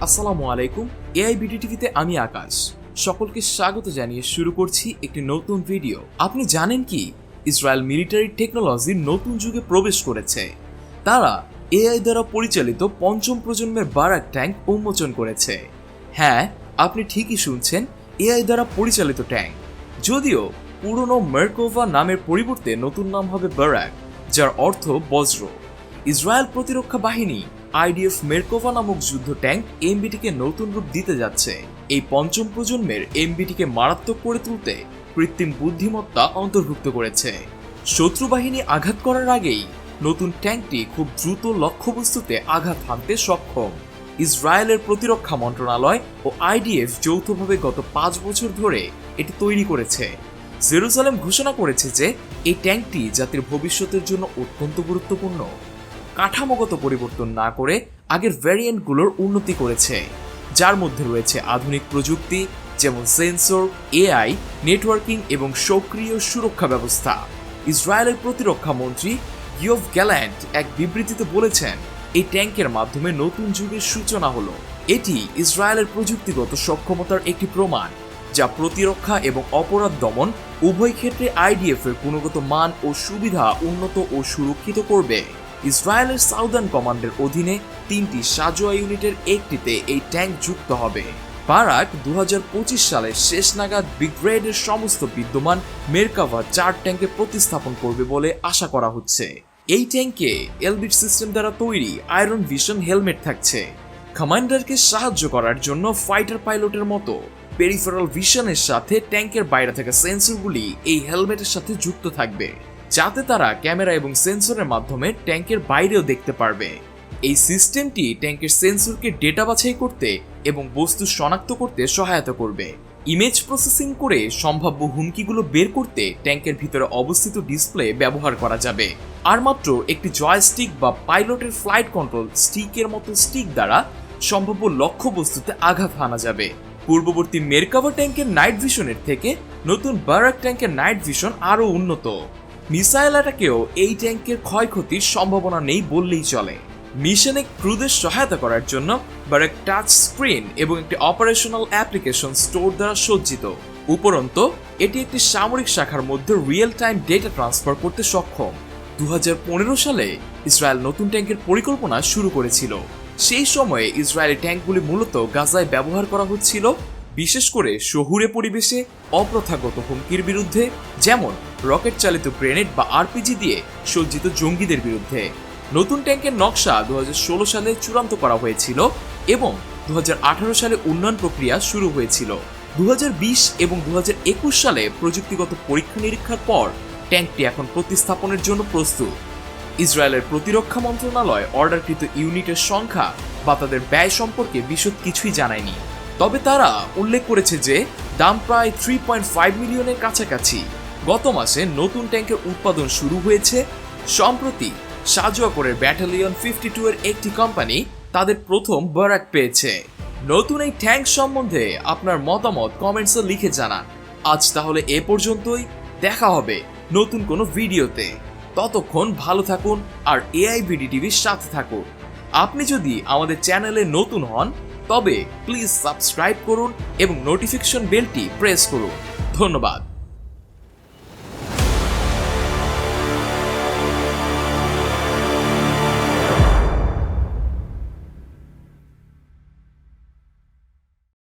আসসালামু আলাইকুম। AIBDTVতে আমি আকাশ, সকলকে স্বাগত জানিয়ে শুরু করছি একটি নতুন ভিডিও। আপনি জানেন কি, ইসরায়েল মিলিটারি টেকনোলজির নতুন যুগে প্রবেশ করেছে। তারা AI দ্বারা পরিচালিত পঞ্চম প্রজন্মের বারাক ট্যাঙ্ক উন্মোচন করেছে। হ্যাঁ, আপনি ঠিকই শুনছেন, AI দ্বারা পরিচালিত ট্যাঙ্ক। যদিও পুরনো মেরকোভা নামের পরিবর্তে নতুন নাম হবে বারাক, যার অর্থ বজ্র। ইসরায়েল প্রতিরক্ষা বাহিনী IDF মেরকোভা নামক যুদ্ধ ট্যাঙ্ক এমবিটিকে নতুন রূপ দিতে যাচ্ছে। এই পঞ্চম প্রজন্মের এমবিটিকে মারাত্মক করে তুলতে কৃত্রিম বুদ্ধিমত্তা অন্তর্ভুক্ত করেছে। শত্রু বাহিনী আঘাত করার আগেই নতুন ট্যাঙ্কটি খুব দ্রুত লক্ষ্যবস্তুতে আঘাত হানতে সক্ষম। ইসরায়েলের প্রতিরক্ষা মন্ত্রণালয় ও IDF যৌথভাবে গত 5 বছর ধরে এটি তৈরি করেছে। জেরুজালেম ঘোষণা করেছে যে এই ট্যাঙ্কটি জাতির ভবিষ্যতের জন্য অত্যন্ত গুরুত্বপূর্ণ। কাঠামোগত পরিবর্তন না করে আগের ভ্যারিয়েন্টগুলোর উন্নতি করেছে, যার মধ্যে রয়েছে আধুনিক প্রযুক্তি যেমন সেন্সর, AI, নেটওয়ার্কিং এবং সক্রিয় সুরক্ষা ব্যবস্থা। ইসরায়েলের প্রতিরক্ষা মন্ত্রী ইয়োভ গ্যালান্ট এক বিবৃতিতে বলেছেন, এই ট্যাঙ্কের মাধ্যমে নতুন যুগের সূচনা হলো। এটি ইসরায়েলের প্রযুক্তিগত সক্ষমতার একটি প্রমাণ, যা প্রতিরক্ষা এবং অপরাধ দমন উভয় ক্ষেত্রে IDF এর গুণগত মান ও সুবিধা উন্নত ও সুরক্ষিত করবে। ইসরায়েলের সাউদার্ন কমান্ডের অধীনে 3টি সাজোয়া ইউনিটের একটিতে এই ট্যাঙ্ক যুক্ত হবে। বারাক 2025 সালের শেষ নাগাদ ব্রিগেডের সমস্ত বিদ্যমান মেরকাভা 4 ট্যাঙ্কে প্রতিস্থাপন করবে বলে আশা করা হচ্ছে। এই ট্যাঙ্কে এলবিট সিস্টেম দ্বারা তৈরি আয়রনভিশন হেলমেট থাকছে। কমান্ডারকে সাহায্য করার জন্য ফাইটার পাইলটের মতো পেরিফেরাল ভিশনের সাথে ট্যাঙ্কের বাইরে থাকা সেন্সরগুলি এই হেলমেটের সাথে যুক্ত থাকবে, যাতে তারা ক্যামেরা এবং সেন্সরের মাধ্যমে ট্যাঙ্কের বাইরেও দেখতে পারবে। এই সিস্টেমটি ট্যাঙ্কের সেন্সরকে ডেটা বাছাই করতে এবং বস্তু শনাক্ত করতে সহায়তা করবে। ইমেজ প্রসেসিং করে সম্ভাব্য হুমকিগুলো বের করতে ট্যাঙ্কের ভিতরে অবস্থিত ডিসপ্লে ব্যবহার করা যাবে। আর মাত্র একটি জয়স্টিক বা পাইলটের ফ্লাইট কন্ট্রোল স্টিকের মতো স্টিক দ্বারা সম্ভাব্য লক্ষ্যবস্তুতে আঘাত হানা যাবে। পূর্ববর্তী মেরকাভা ট্যাঙ্কের নাইট ভিশনের থেকে নতুন বারাক ট্যাঙ্কের নাইট ভিশন আরও উন্নত। মিসাইল অ্যাটাকেও এই ট্যাঙ্কের ক্ষয়ক্ষতির সম্ভাবনা নেই বললেই চলে। মিশনে ক্রুদের সহায়তা করার জন্য বারাক টাচ স্ক্রিন এবং একটি অপারেশনাল অ্যাপ্লিকেশন স্টোর দ্বারা সজ্জিত। উপরন্তু এটি একটি সামরিক শাখার মধ্যে রিয়েল টাইম ডেটা ট্রান্সফার করতে সক্ষম। 2015 সালে ইসরায়েল নতুন ট্যাঙ্কের পরিকল্পনা শুরু করেছিল। সেই সময়ে ইসরায়েলি ট্যাঙ্কগুলি মূলত গাজায় ব্যবহার করা হচ্ছিল, বিশেষ করে শহুরে পরিবেশে অপ্রথাগত হুমকির বিরুদ্ধে, যেমন রকেট চালিত গ্রেনেড বা RPG দিয়ে সজ্জিত জঙ্গিদের বিরুদ্ধে। নতুন ট্যাঙ্কের নকশা 2016 সালে চূড়ান্ত করা হয়েছিল এবং 2018 সালে উন্নয়ন প্রক্রিয়া শুরু হয়েছিল। 2020 এবং 2021 সালে প্রযুক্তিগত পরীক্ষা নিরীক্ষার পর ট্যাঙ্কটি এখন প্রতিস্থাপনের জন্য প্রস্তুত। ইসরায়েলের প্রতিরক্ষা মন্ত্রণালয় অর্ডারকৃত ইউনিটের সংখ্যা বা তাদের ব্যয় সম্পর্কে বিশদ কিছুই জানায়নি, তবে তারা উল্লেখ করেছে যে দাম প্রায় 3.5 মিলিয়নের কাছাকাছি। গত মাসে নতুন ট্যাঙ্কের উৎপাদন শুরু হয়েছে। সম্প্রতি সাজোয়াকরের ব্যাটালিয়ন 52 এর একটি কোম্পানি তাদের প্রথম বারাক পেয়েছে। নতুন এই ট্যাঙ্ক সম্বন্ধে আপনার মতামত কমেন্টসে লিখে জানান। আজ তাহলে এ পর্যন্তই, দেখা হবে নতুন কোনো ভিডিওতে। ততক্ষণ ভালো থাকুন আর AIBDTVর সাথে থাকুন। আপনি যদি আমাদের চ্যানেলে নতুন হন তবে প্লিজ সাবস্ক্রাইব করুন এবং নোটিফিকেশন বেলটি প্রেস করুন। ধন্যবাদ।